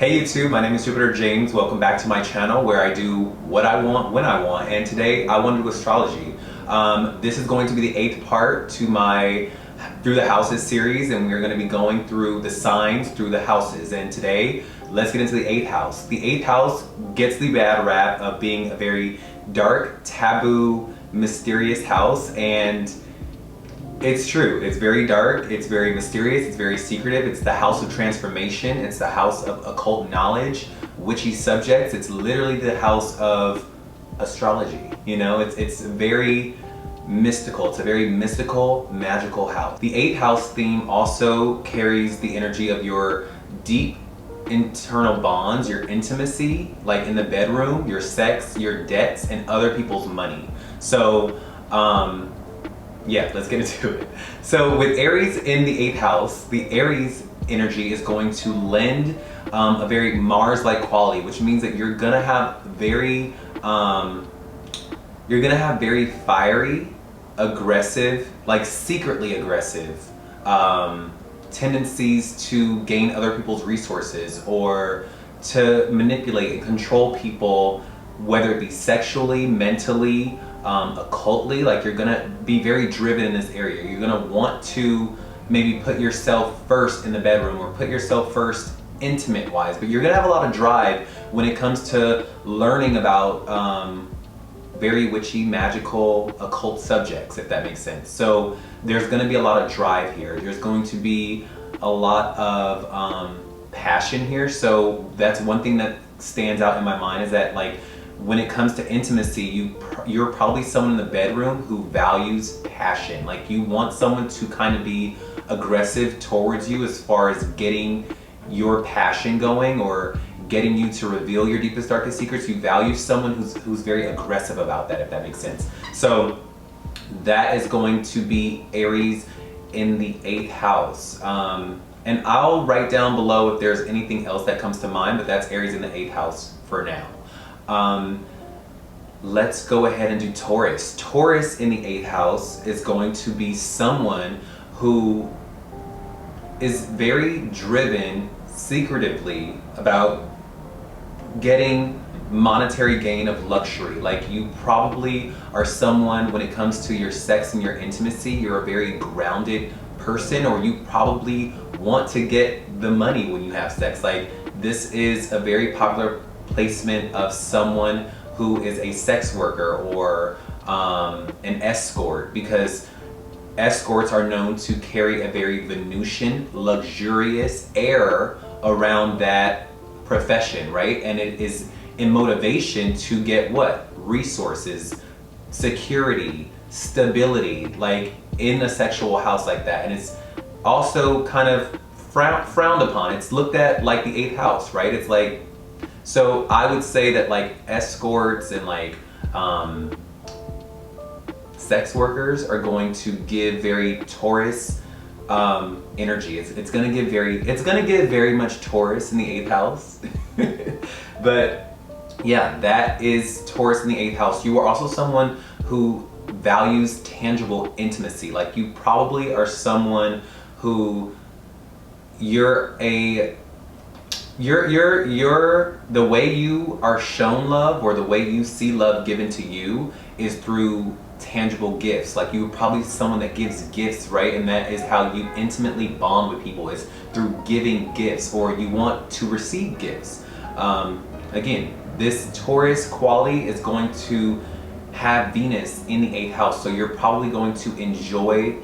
Hey YouTube, my name is Jupiter James. Welcome back to my channel where I do what I want, when I want, and today I want to do astrology. This is going to be the 8th part to my Through the Houses series, and we're going to be going through the signs through the houses. And today, let's get into the 8th house. The 8th house gets the bad rap of being a very dark, taboo, mysterious house, and it's true. It's very dark, it's very mysterious, it's very secretive. It's the house of transformation, it's the house of occult knowledge, witchy subjects. It's literally the house of astrology. You know, it's very mystical. It's a very mystical, magical house. The 8th house theme also carries the energy of your deep internal bonds, your intimacy, like in the bedroom, your sex, your debts, and other people's money. So, yeah, let's get into it. So with Aries in the 8th house, the Aries energy is going to lend a very Mars-like quality, which means that you're gonna have very fiery, aggressive, like secretly aggressive tendencies to gain other people's resources or to manipulate and control people, whether it be sexually, mentally, occultly. Like you're gonna be very driven in this area. You're gonna want to maybe put yourself first in the bedroom or put yourself first intimate wise, but you're gonna have a lot of drive when it comes to learning about very witchy, magical, occult subjects, if that makes sense. So there's gonna be a lot of drive here. There's going to be a lot of passion here. So that's one thing that stands out in my mind, is that like when it comes to intimacy, you're probably someone in the bedroom who values passion. Like you want someone to kind of be aggressive towards you as far as getting your passion going or getting you to reveal your deepest, darkest secrets. You value someone who's very aggressive about that, if that makes sense. So that is going to be Aries in the 8th house. And I'll write down below if there's anything else that comes to mind, but that's Aries in the 8th house for now. Let's go ahead and do Taurus. Taurus in the 8th house is going to be someone who is very driven secretively about getting monetary gain of luxury. Like you probably are someone, when it comes to your sex and your intimacy, you're a very grounded person, or you probably want to get the money when you have sex. Like this is a very popular placement of someone who is a sex worker or an escort, because escorts are known to carry a very Venusian, luxurious air around that profession, right? And it is in motivation to get what? Resources, security, stability, like in a sexual house like that. And it's also kind of frowned upon. It's looked at like the 8th house, right? It's like, so I would say that like escorts and like sex workers are going to give very Taurus energy. It's gonna give very much Taurus in the 8th house. But yeah, that is Taurus in the 8th house. You are also someone who values tangible intimacy. Like you probably are someone who the way you are shown love, or the way you see love given to you, is through tangible gifts. Like you're probably someone that gives gifts, right? And that is how you intimately bond with people, is through giving gifts, or you want to receive gifts. Again, this Taurus quality is going to have Venus in the 8th house, so you're probably going to enjoy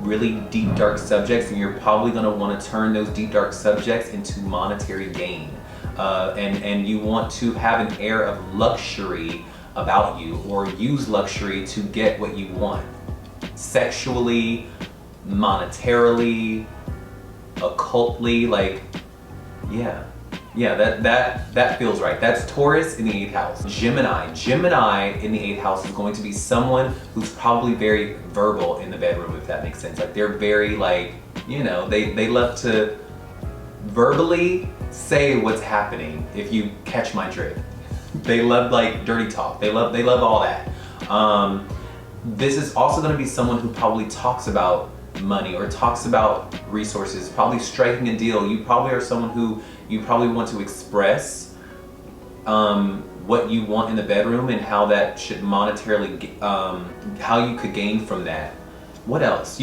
really deep, dark subjects, and you're probably going to want to turn those deep, dark subjects into monetary gain. And you want to have an air of luxury about you, or use luxury to get what you want. Sexually, monetarily, occultly, like, yeah. Yeah, that feels right. That's Taurus in the 8th house. Gemini in the 8th house is going to be someone who's probably very verbal in the bedroom, if that makes sense. Like they're very like, you know, they love to verbally say what's happening, if you catch my drift. They love like dirty talk. They love all that. This is also going to be someone who probably talks about money or talks about resources, probably striking a deal. You probably are someone who you probably want to express what you want in the bedroom and how that should monetarily, how you could gain from that. What else?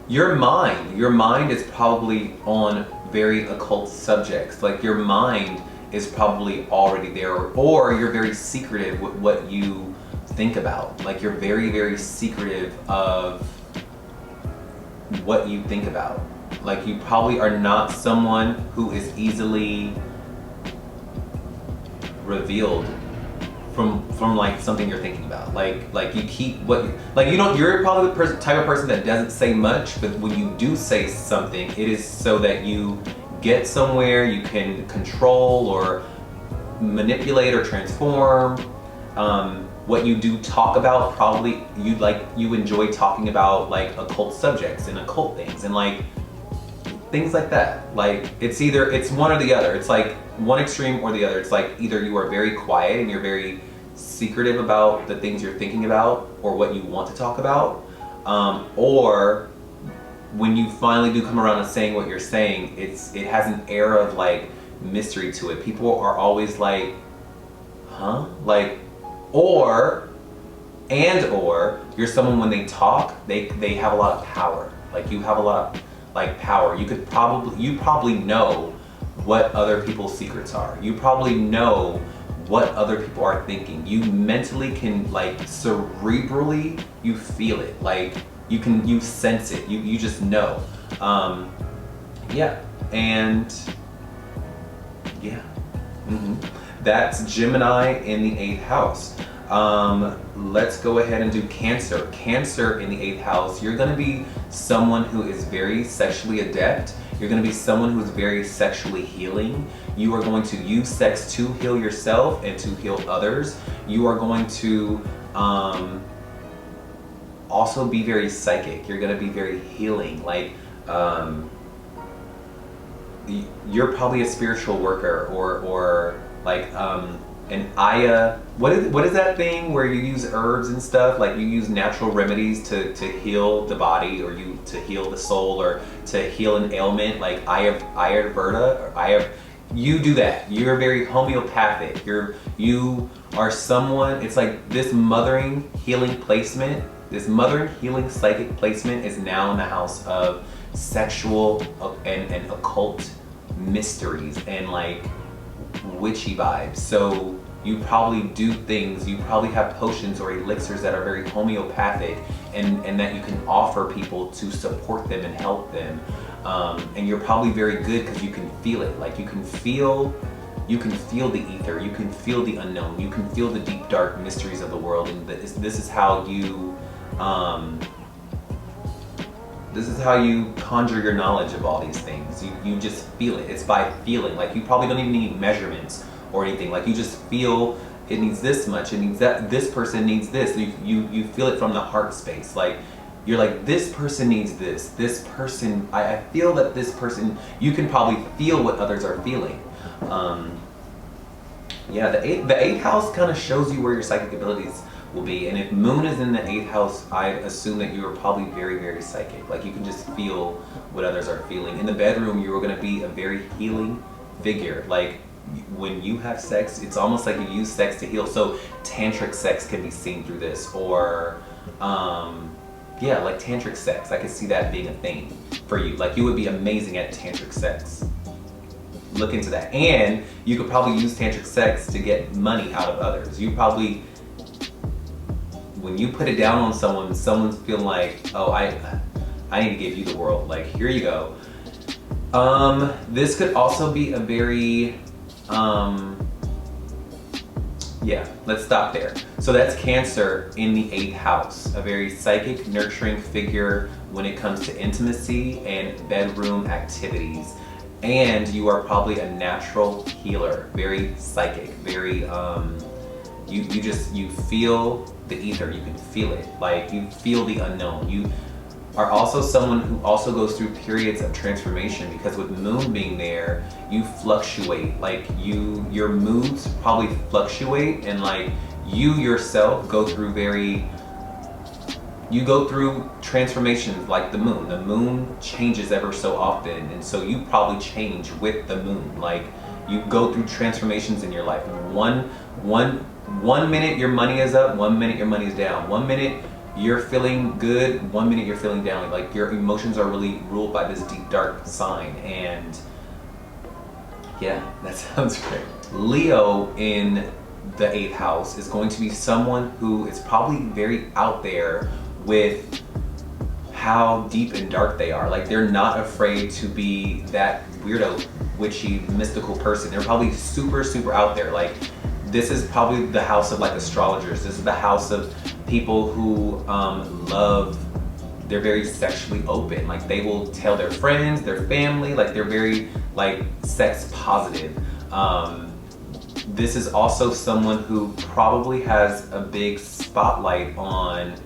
Your mind is probably on very occult subjects. Like your mind is probably already there, or you're very secretive with what you think about. Like you're very, very secretive of what you think about. Like you probably are not someone who is easily revealed from like something you're thinking about. Like you keep what, like you don't, you're probably the type of person that doesn't say much, but when you do say something, it is so that you get somewhere, you can control or manipulate or transform. What you do talk about, probably you enjoy talking about like occult subjects and occult things and like things like that. Like it's one or the other. It's like one extreme or the other. It's like either you are very quiet and you're very secretive about the things you're thinking about or what you want to talk about, or when you finally do come around to saying what you're saying, it has an air of like mystery to it. People are always like, huh? Like, or you're someone when they talk, they have a lot of power. Like you have a lot of like power. You probably know what other people's secrets are. You probably know what other people are thinking. You mentally can, like, cerebrally, you feel it. Like you sense it. You just know. Yeah, and yeah. That's Gemini in the 8th house. Let's go ahead and do Cancer. Cancer in the 8th house, you're gonna be someone who is very sexually adept. You're gonna be someone who's very sexually healing. You are going to use sex to heal yourself and to heal others. You are going to also be very psychic. You're gonna be very healing. Like, you're probably a spiritual worker or like an Aya. What is that thing where you use herbs and stuff? Like you use natural remedies to heal the body, or to heal the soul, or to heal an ailment, like Ayurveda, or you do that. You're very homeopathic. You are someone, it's like this mothering healing placement, this mothering healing psychic placement is now in the house of sexual and occult mysteries and like witchy vibes. So you probably do things, you probably have potions or elixirs that are very homeopathic and that you can offer people to support them and help them. And you're probably very good because you can feel it. Like you can feel the ether, you can feel the unknown, you can feel the deep dark mysteries of the world, and this is how you conjure your knowledge of all these things. You just feel it. It's by feeling. Like you probably don't even need measurements or anything. Like you just feel it needs this much, it needs that, this person needs this. You feel it from the heart space. Like you're like, this person needs this person, I feel that this person, you can probably feel what others are feeling. Yeah, the 8th house kind of shows you where your psychic abilities will be, and if Moon is in the 8th house, I assume that you are probably very, very psychic. Like you can just feel what others are feeling. In the bedroom, you are going to be a very healing figure. Like when you have sex, it's almost like you use sex to heal. So tantric sex can be seen through this, or yeah, like tantric sex. I could see that being a thing for you. Like you would be amazing at tantric sex. Look into that. And you could probably use tantric sex to get money out of others. You probably, when you put it down on someone's feeling like, oh, I need to give you the world. Like, here you go. This could also be a very, yeah, let's stop there. So that's Cancer in the 8th house, a very psychic, nurturing figure when it comes to intimacy and bedroom activities. And you are probably a natural healer, very psychic, very, you feel the ether, you can feel it. Like you feel the unknown. You are also someone who also goes through periods of transformation, because with Moon being there, you fluctuate. Like your moods probably fluctuate, and like you yourself go through very you go through transformations like the moon. The moon changes ever so often, and so you probably change with the moon. Like, you go through transformations in your life. One minute your money is up, 1 minute your money is down. 1 minute you're feeling good, 1 minute you're feeling down. Like, your emotions are really ruled by this deep dark sign. And yeah, that sounds great. Leo in the 8th house is going to be someone who is probably very out there with how deep and dark they are. Like, they're not afraid to be that weirdo, witchy, mystical person. They're probably super, super out there. Like, this is probably the house of like astrologers. This is the house of people who they're very sexually open. Like, they will tell their friends, their family, like, they're very like sex positive. This is also someone who probably has a big spotlight on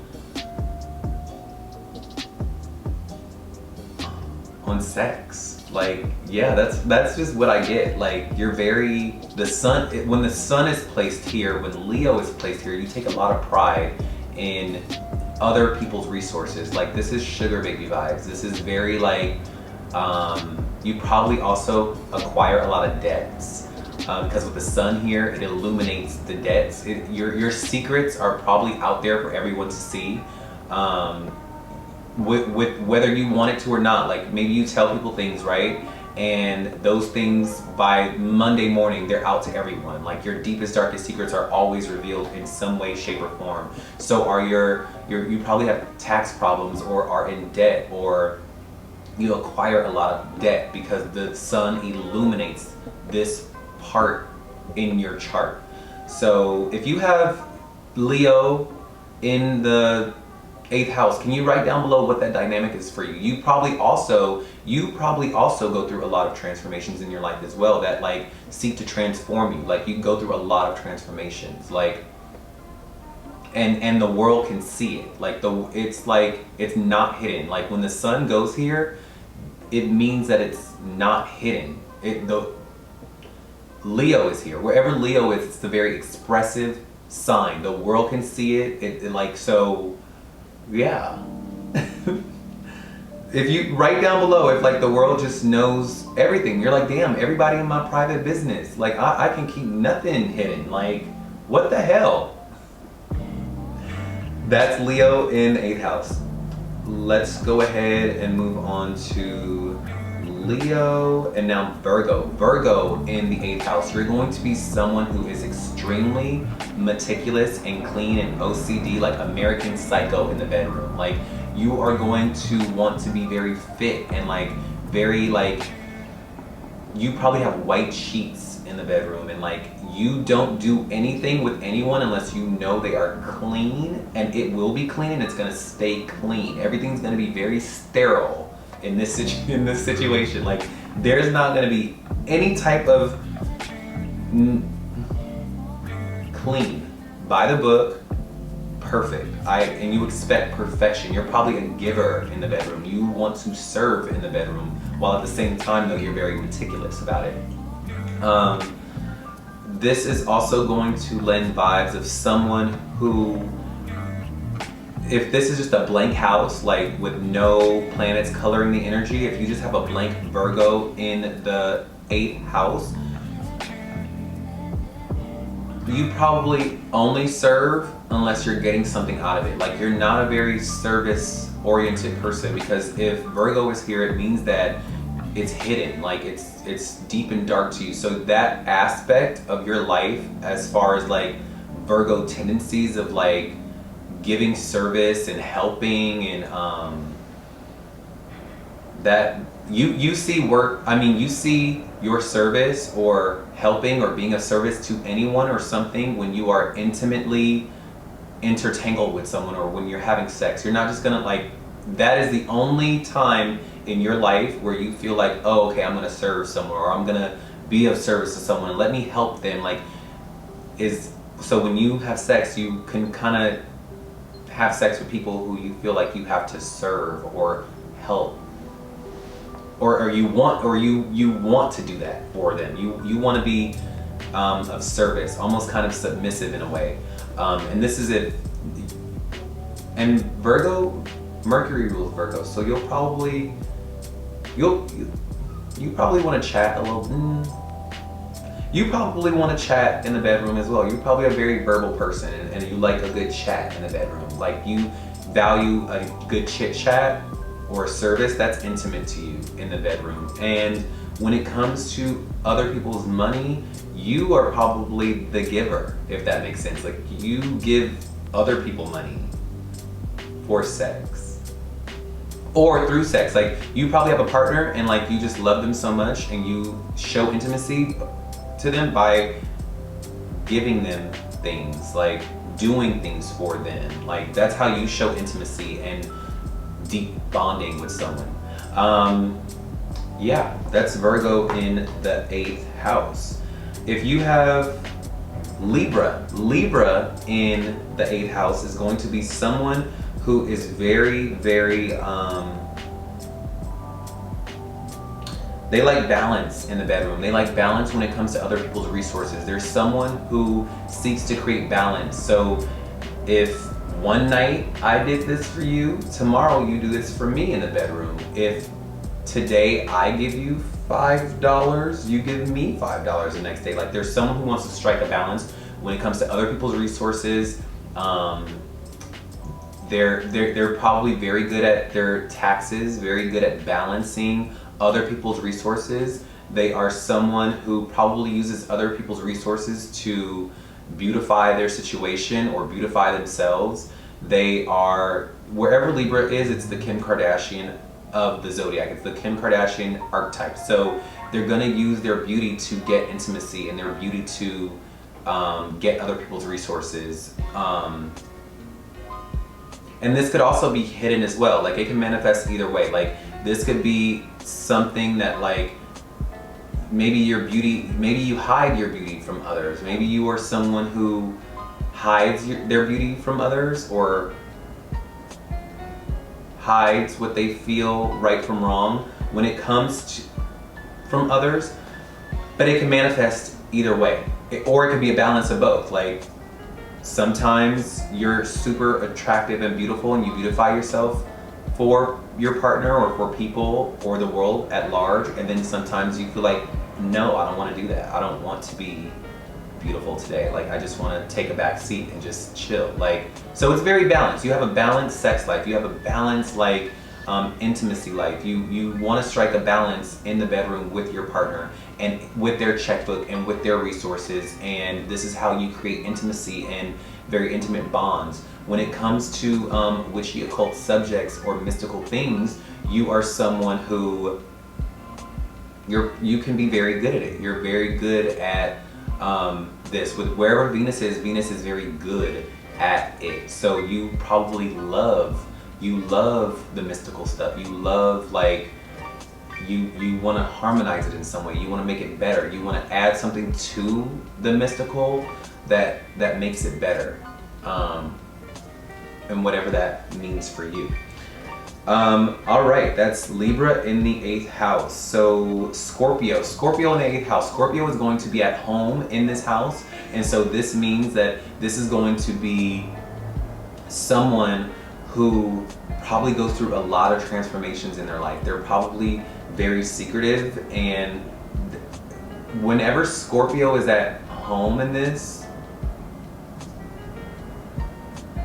sex. Like, yeah, that's just what I get. Like, you're very, when the sun is placed here, when Leo is placed here, you take a lot of pride in other people's resources. Like, this is sugar baby vibes. This is very like, you probably also acquire a lot of debts. Because with the sun here, it illuminates the debts. Your secrets are probably out there for everyone to see. With whether you want it to or not. Like, maybe you tell people things, right? And those things by Monday morning, they're out to everyone. Like, your deepest, darkest secrets are always revealed in some way, shape, or form. So are you probably have tax problems, or are in debt, or you acquire a lot of debt because the sun illuminates this part in your chart. So if you have Leo in the 8th house, can you write down below what that dynamic is for you? You probably also go through a lot of transformations in your life as well that like seek to transform you. Like, you go through a lot of transformations, like, and the world can see it. Like, it's not hidden. Like, when the sun goes here, it means that it's not hidden. Leo is here. Wherever Leo is, it's the very expressive sign. The world can see it. So yeah. If you write down below, if like the world just knows everything, you're like, damn, everybody in my private business, like I can keep nothing hidden. Like, what the hell? That's Leo in the 8th house. Let's go ahead and move on to Leo, and now Virgo. Virgo in the 8th house. You're going to be someone who is extremely meticulous and clean and OCD, like American Psycho in the bedroom. Like, you are going to want to be very fit and like very like, you probably have white sheets in the bedroom, and like, you don't do anything with anyone unless you know they are clean, and it will be clean and it's gonna stay clean. Everything's gonna be very sterile in this situation. Like, there's not gonna be any type of clean, by the book, perfect. And you expect perfection. You're probably a giver in the bedroom. You want to serve in the bedroom, while at the same time though, you're very meticulous about it. This is also going to lend vibes of someone who, if this is just a blank house, like with no planets coloring the energy, if you just have a blank Virgo in the 8th house, you probably only serve unless you're getting something out of it. Like, you're not a very service-oriented person, because if Virgo is here, it means that it's hidden, like it's deep and dark to you. So that aspect of your life, as far as like Virgo tendencies of like giving service and helping, and that you see work, I mean, you see your service or helping or being of service to anyone or something when you are intimately intertangled with someone, or when you're having sex. You're not just gonna like, that is the only time in your life where you feel like, oh, okay, I'm gonna serve someone, or I'm gonna be of service to someone, and let me help them. Like, so when you have sex, you can kind of have sex with people who you feel like you have to serve or help, or you want to do that for them. You want to be of service, almost kind of submissive in a way. And this is it. And Virgo, Mercury rules Virgo, so you probably want to chat a little. You probably want to chat in the bedroom as well. You're probably a very verbal person, and you like a good chat in the bedroom. Like, you value a good chit chat or a service that's intimate to you in the bedroom. And when it comes to other people's money, you are probably the giver, if that makes sense. Like, you give other people money for sex or through sex. Like, you probably have a partner and like you just love them so much, and you show intimacy to them by giving them things, like doing things for them. Like, that's how you show intimacy and deep bonding with someone. Yeah, that's Virgo in the 8th house. If you have Libra in the 8th house is going to be someone who is very, very, they like balance in the bedroom. They like balance when it comes to other people's resources. There's someone who seeks to create balance. So if one night I did this for you, tomorrow you do this for me in the bedroom. If today I give you $5, you give me $5 the next day. Like, there's someone who wants to strike a balance when it comes to other people's resources. They're probably very good at their taxes, very good at balancing other people's resources. They are someone who probably uses other people's resources to beautify their situation or beautify themselves. They are, wherever Libra is, it's the Kim Kardashian of the zodiac. It's the Kim Kardashian archetype. So they're gonna use their beauty to get intimacy and their beauty to get other people's resources. And this could also be hidden as well. Like, it can manifest either way. Like, this could be something that, like, maybe your beauty, maybe you hide your beauty from others. Maybe you are someone who hides their beauty from others, or hides what they feel right from wrong when it comes to, from others. But it can manifest either way. Or it could be a balance of both. Like, sometimes you're super attractive and beautiful and you beautify yourself for your partner or for people or the world at large, and then sometimes you feel like, no, I don't want to do that. I don't want to be beautiful today. Like, I just want to take a back seat and just chill. Like, so it's very balanced. You have a balanced sex life. You have a balanced, like, intimacy life. You want to strike a balance in the bedroom with your partner and with their checkbook and with their resources, and this is how you create intimacy and very intimate bonds. When it comes to witchy occult subjects or mystical things, you are someone who you can be very good at it. You're very good at this. With wherever Venus is very good at it. So you probably love the mystical stuff. You love, like, you want to harmonize it in some way. You want to make it better. You want to add something to the mystical that makes it better, and whatever that means for you. All right, that's Libra in the 8th house. So Scorpio in the 8th house. Scorpio is going to be at home in this house, and so this means that this is going to be someone who probably goes through a lot of transformations in their life. They're probably very secretive, and whenever Scorpio is at home in this,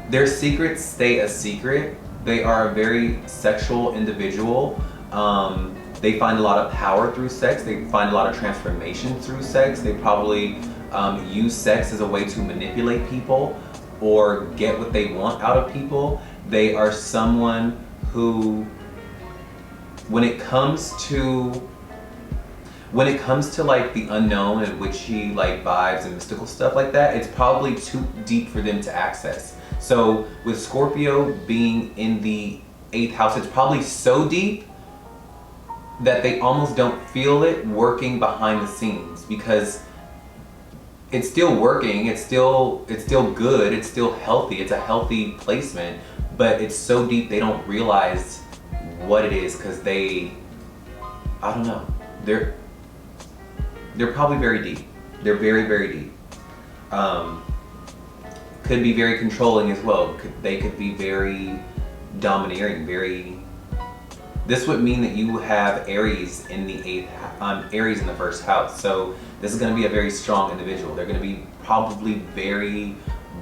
their secrets stay a secret. They are a very sexual individual. They find a lot of power through sex. They find a lot of transformation through sex. They probably use sex as a way to manipulate people or get what they want out of people. They are someone who, when it comes to like the unknown and witchy, like, vibes and mystical stuff like that, it's probably too deep for them to access. So with Scorpio being in the 8th house, it's probably so deep that they almost don't feel it working behind the scenes, because it's still working, it's still good, it's still healthy, it's a healthy placement, but it's so deep they don't realize what it is, because I don't know, they're probably very deep. They're very, very deep. could be very controlling as well. They could be very domineering, this would mean that you have Aries in the Aries in the first house. So this is going to be a very strong individual. They're going to be probably very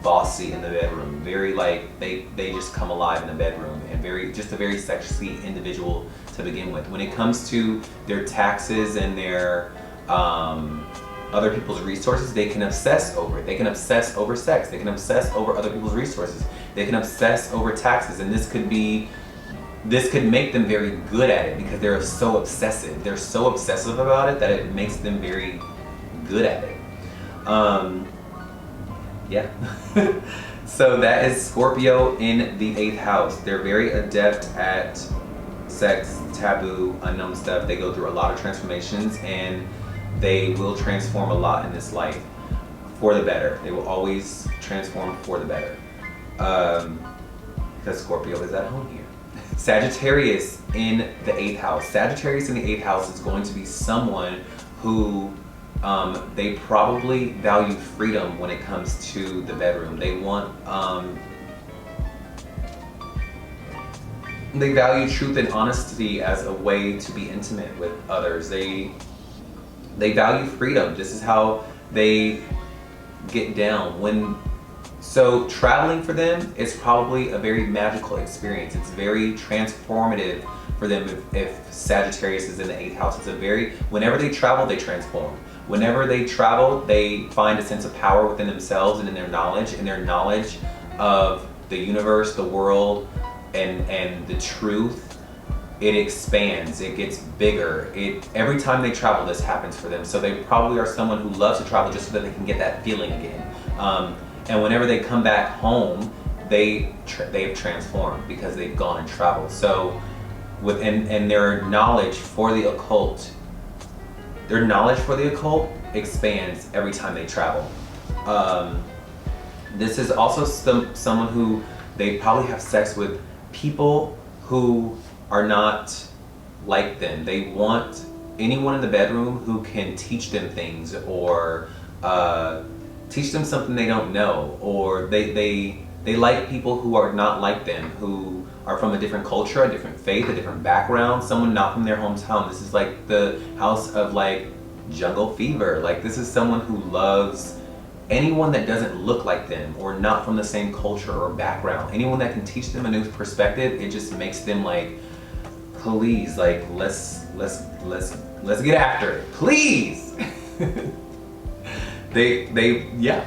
bossy in the bedroom, very like they just come alive in the bedroom, and just a very sexy individual to begin with. When it comes to their taxes and their other people's resources, they can obsess over it. They can obsess over sex. They can obsess over other people's resources. They can obsess over taxes, and this could make them very good at it because they're so obsessive. They're so obsessive about it that it makes them very good at it. Yeah. So that is Scorpio in the 8th house. They're very adept at sex, taboo, unknown stuff. They go through a lot of transformations, and they will transform a lot in this life for the better. They will always transform for the better. Because Scorpio is at home here. Sagittarius in the 8th house. Sagittarius in the 8th house is going to be someone who they probably value freedom when it comes to the bedroom. They want, they value truth and honesty as a way to be intimate with others. They value freedom. This is how they get down. So traveling for them is probably a very magical experience. It's very transformative for them if Sagittarius is in the 8th house. Whenever they travel, they transform. Whenever they travel, they find a sense of power within themselves and in their knowledge of the universe, the world, and the truth. It expands, it gets bigger. Every time they travel, this happens for them. So they probably are someone who loves to travel just so that they can get that feeling again. And whenever they come back home, they've transformed because they've gone and traveled. So, and their knowledge for the occult, expands every time they travel. This is also someone who they probably have sex with people who are not like them. They want anyone in the bedroom who can teach them things, or teach them something they don't know, or they like people who are not like them, who are from a different culture, a different faith, a different background, someone not from their hometown. This is like the house of like jungle fever. Like this is someone who loves anyone that doesn't look like them or not from the same culture or background. Anyone that can teach them a new perspective, it just makes them like, please, like let's get after it, please. Yeah.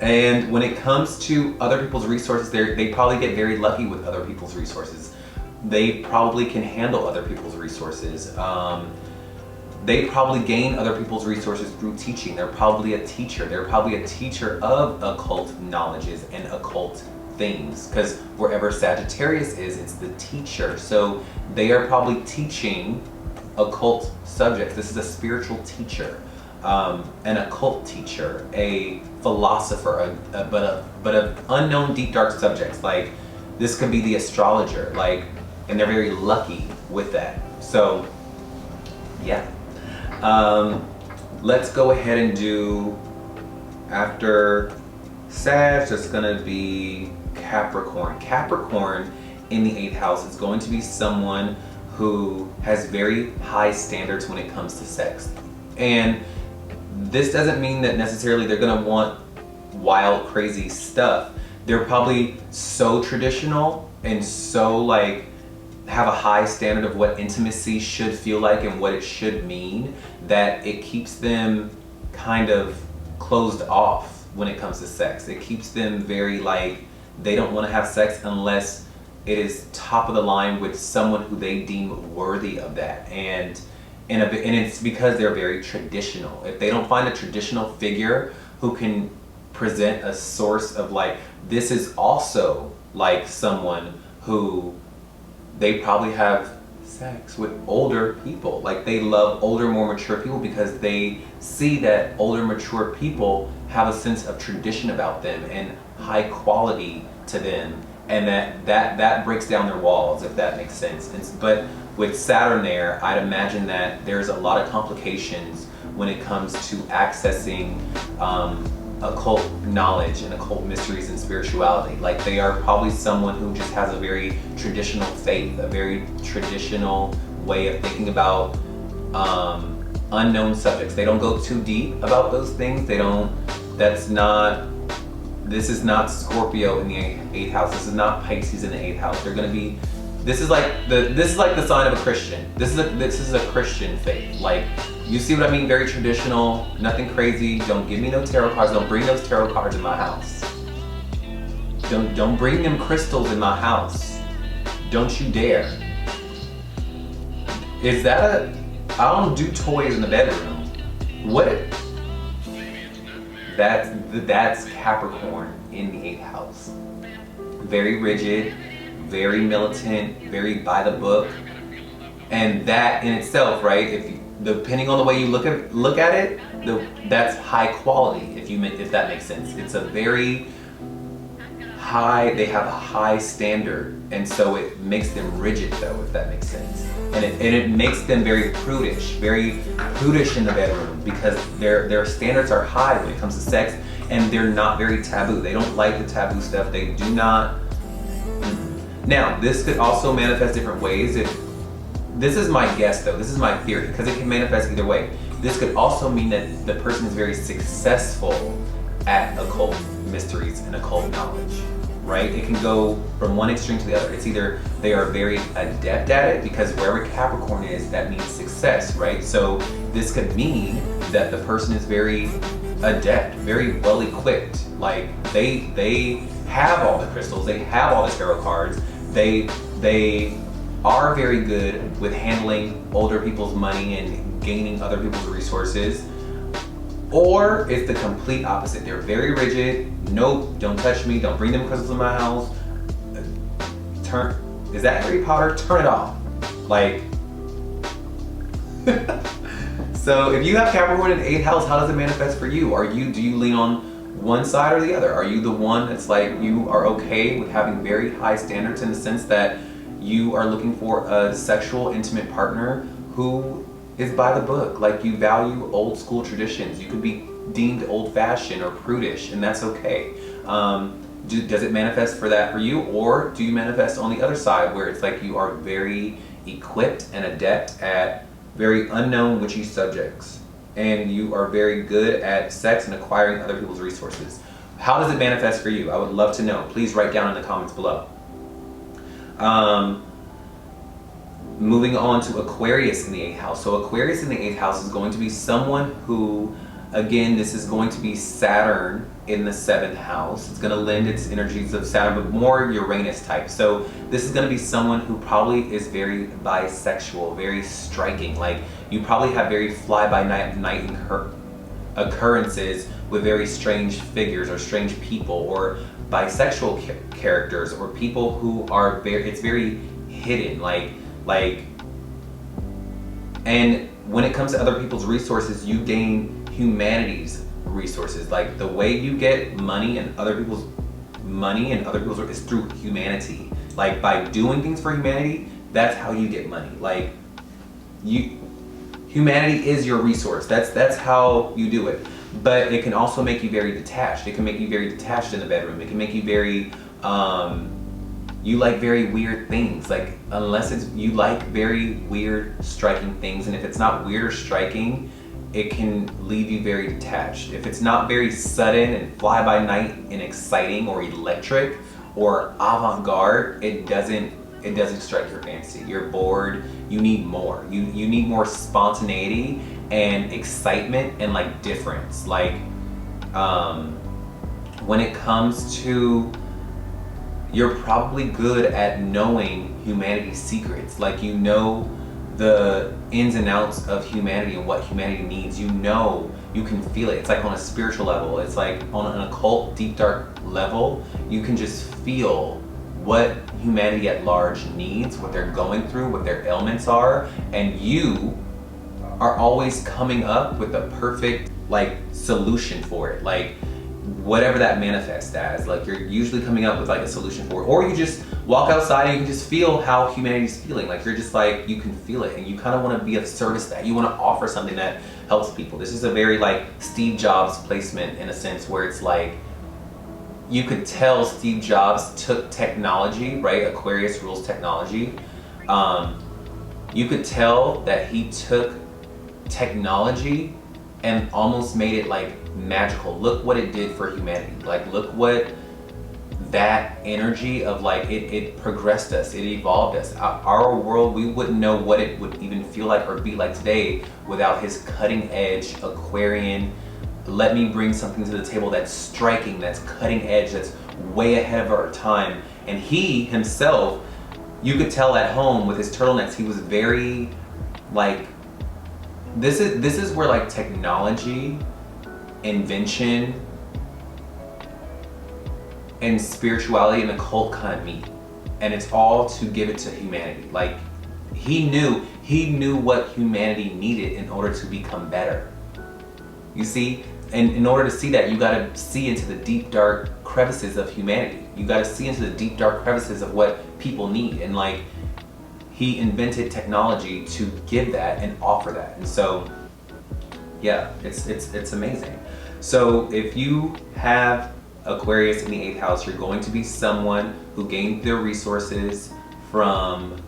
And when it comes to other people's resources, they probably get very lucky with other people's resources. They probably can handle other people's resources. They probably gain other people's resources through teaching. They're probably a teacher. They're probably a teacher of occult knowledges and occult things, because wherever Sagittarius is, it's the teacher. So they are probably teaching occult subjects. This is a spiritual teacher. An occult teacher, a philosopher, but of unknown deep dark subjects. Like this could be the astrologer, like, and they're very lucky with that. So yeah, let's go ahead and do, after Sag, that's gonna be Capricorn. Capricorn in the 8th house is going to be someone who has very high standards when it comes to sex. And this doesn't mean that necessarily they're gonna want wild, crazy stuff. They're probably so traditional and so like have a high standard of what intimacy should feel like and what it should mean, that it keeps them kind of closed off when it comes to sex. It keeps them very like, they don't want to have sex unless it is top of the line with someone who they deem worthy of that. And it's because they're very traditional. If they don't find a traditional figure who can present a source of like, this is also like someone who they probably have sex with older people. Like they love older, more mature people because they see that older, mature people have a sense of tradition about them and high quality to them, and that breaks down their walls, if that makes sense. But with Saturn there, I'd imagine that there's a lot of complications when it comes to accessing occult knowledge and occult mysteries and spirituality. Like they are probably someone who just has a very traditional faith, a very traditional way of thinking about unknown subjects. They don't go too deep about those things. This is not Scorpio in the 8th house. This is not Pisces in the 8th house. They're gonna be, this is like the sign of a Christian. This is a Christian faith. Like, you see what I mean? Very traditional, nothing crazy. Don't give me no tarot cards. Don't bring those tarot cards in my house. Don't bring them crystals in my house. Don't you dare. Is that I don't do toys in the bedroom. What? That's Capricorn in the 8th house. Very rigid, very militant, very by the book. And that in itself, right? Depending on the way you look at it, that's high quality. If that makes sense, it's a very high. They have a high standard, and so it makes them rigid, though, if that makes sense. And it makes them very prudish in the bedroom, because their standards are high when it comes to sex, and they're not very taboo. They don't like the taboo stuff. They do not. Now, this could also manifest different ways. This is my guess, though. This is my theory, because it can manifest either way. This could also mean that the person is very successful at occult mysteries and occult knowledge, right? It can go from one extreme to the other. It's either they are very adept at it, because wherever Capricorn is, that means success, right? So this could mean that the person is very adept, very well equipped. Like they have all the crystals, they have all the tarot cards, they are very good with handling older people's money and gaining other people's resources. Or it's the complete opposite. They're very rigid. Nope, don't touch me. Don't bring them crystals in my house. Is that Harry Potter? Turn it off. Like, so if you have Capricorn in the 8th house, how does it manifest for you? Do you lean on one side or the other? Are you the one that's like, you are okay with having very high standards, in the sense that you are looking for a sexual, intimate partner who is by the book? Like, you value old school traditions. You could be deemed old fashioned or prudish, and that's okay. Does it manifest for that for you? Or do you manifest on the other side, where it's like you are very equipped and adept at very unknown witchy subjects, and you are very good at sex and acquiring other people's resources? How does it manifest for you? I would love to know. Please write down in the comments below. Moving on to Aquarius in the 8th house. So Aquarius in the 8th house is going to be someone who, again, this is going to be Saturn in the 7th house. It's going to lend its energies of Saturn, but more Uranus type. So this is going to be someone who probably is very bisexual, very striking. Like, you probably have very fly-by-night occurrences with very strange figures or strange people, or bisexual characters, or people who are it's very hidden. And when it comes to other people's resources, you gain humanity's resources. Like, the way you get money and other people's is through humanity. Like, by doing things for humanity, that's how you get money. Like, humanity is your resource. That's how you do it. But it can also make you very detached. It can make you very detached in the bedroom. It can make you very you like very weird things. Like, you like very weird, striking things, and if it's not weird or striking, it can leave you very detached. If it's not very sudden and fly-by-night and exciting or electric or avant-garde, it doesn't strike your fancy. You're bored. You need more. You need more spontaneity and excitement and like difference. Like, when it comes to, you're probably good at knowing humanity's secrets. Like, you know the ins and outs of humanity and what humanity needs. You know, you can feel it. It's like on a spiritual level. It's like on an occult, deep, dark level. You can just feel what humanity at large needs, what they're going through, what their ailments are, and you are always coming up with the perfect like solution for it. Like, whatever that manifests as. Like you're usually coming up with like a solution for it, or you just walk outside and you can just feel how humanity's feeling. Like you're just like, you can feel it and you kind of want to be of service to that. You want to offer something that helps people. This is a very like Steve Jobs placement in a sense, where it's like, you could tell Steve Jobs took technology, right? Aquarius rules technology. You could tell that he took technology and almost made it like magical. Look what it did for humanity. Like look what that energy of like, it progressed us, it evolved us. Our world, we wouldn't know what it would even feel like or be like today without his cutting edge Aquarian, let me bring something to the table that's striking, that's cutting edge, that's way ahead of our time. And he himself, you could tell at home with his turtlenecks, he was very like, this is where like technology, invention, and spirituality and occult kind of meet. And it's all to give it to humanity. Like he knew what humanity needed in order to become better. You see? And in order to see that, you gotta see into the deep, dark crevices of humanity. You gotta see into the deep, dark crevices of what people need. And like, he invented technology to give that and offer that. And so, yeah, it's amazing. So if you have Aquarius in the 8th house, you're going to be someone who gained their resources from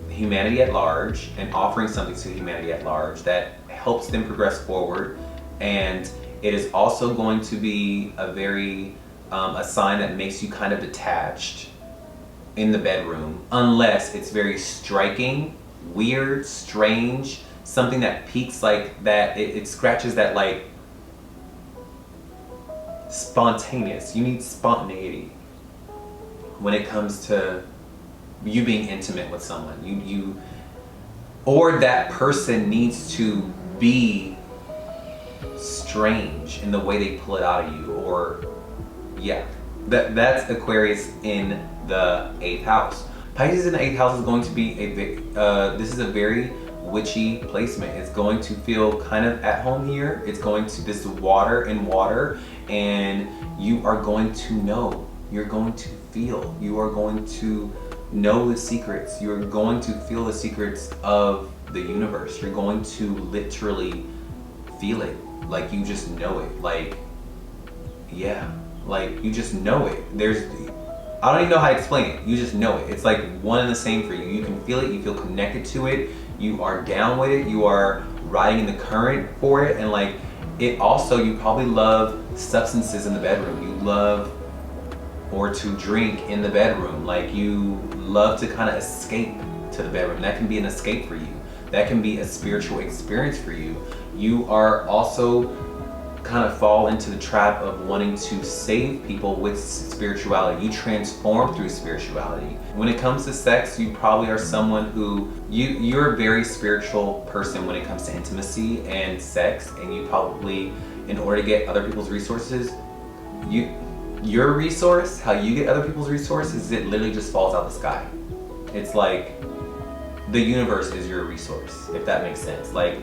humanity at large and offering something to humanity at large that helps them progress forward. And it is also going to be a very, a sign that makes you kind of detached in the bedroom, unless it's very striking, weird, strange, something that peaks like that, it scratches that like spontaneous. You need spontaneity when it comes to you being intimate with someone. You or that person needs to be strange in the way they pull it out of you, or yeah, that's Aquarius in the 8th house. Pisces in the 8th house is going to be this is a very witchy placement. It's going to feel kind of at home here. It's going to, this is water and water, and you are going to know, you're going to feel, you are going to know the secrets, you're going to feel the secrets of the universe. You're going to literally feel it, like you just know it, like, yeah, like you just know it. I don't even know how to explain it. You just know it. It's like one and the same for you. You can feel it, you feel connected to it, you are down with it, you are riding in the current for it, and like it also, you probably love substances in the bedroom. You love or to drink in the bedroom. Like you love to kind of escape to the bedroom. That can be an escape for you. That can be a spiritual experience for you. You are also kind of fall into the trap of wanting to save people with spirituality. You transform through spirituality. When it comes to sex, you probably are someone who, you're a very spiritual person when it comes to intimacy and sex, and you probably, in order to get other people's resources, your resource, how you get other people's resources, it literally just falls out the sky. It's like the universe is your resource, if that makes sense. Like,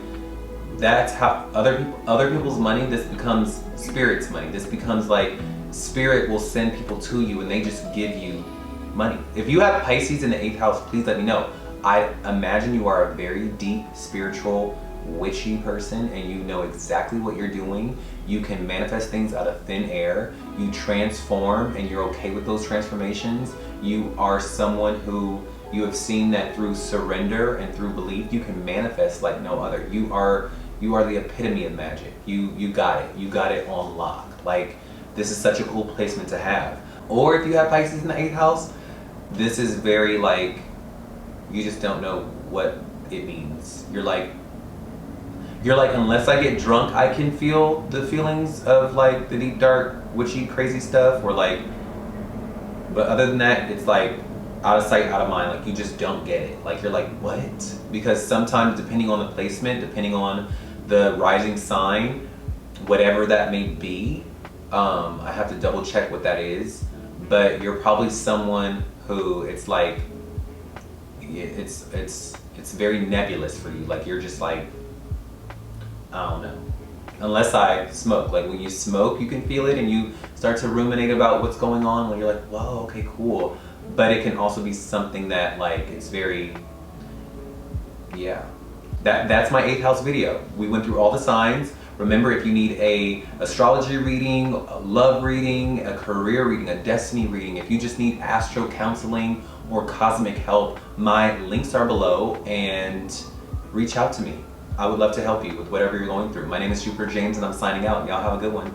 that's how other people's money, this becomes spirit's money. This becomes like spirit will send people to you and they just give you money. If you have Pisces in the 8th house, please let me know. I imagine you are a very deep, spiritual, witchy person, and you know exactly what you're doing. You can manifest things out of thin air. You transform and you're okay with those transformations. You are someone who, you have seen that through surrender and through belief, you can manifest like no other. You are the epitome of magic. You got it. You got it on lock. Like, this is such a cool placement to have. Or if you have Pisces in the 8th house, this is very like, you just don't know what it means. You're like, unless I get drunk, I can feel the feelings of like the deep, dark, witchy, crazy stuff, or like, but other than that, it's like out of sight, out of mind. Like, you just don't get it. Like, you're like, what? Because sometimes, depending on the placement, depending on the rising sign, whatever that may be, I have to double check what that is, but you're probably someone who, it's like, it's very nebulous for you. Like, you're just like, I don't know. unless I smoke. Like when you smoke, you can feel it and you start to ruminate about what's going on when you're like, whoa, okay, cool. But it can also be something that like, it's very, yeah. That's my 8th house video. We went through all the signs. Remember, if you need a astrology reading, a love reading, a career reading, a destiny reading, if you just need astro counseling or cosmic help, my links are below and reach out to me. I would love to help you with whatever you're going through. My name is Jupiter James and I'm signing out. Y'all have a good one.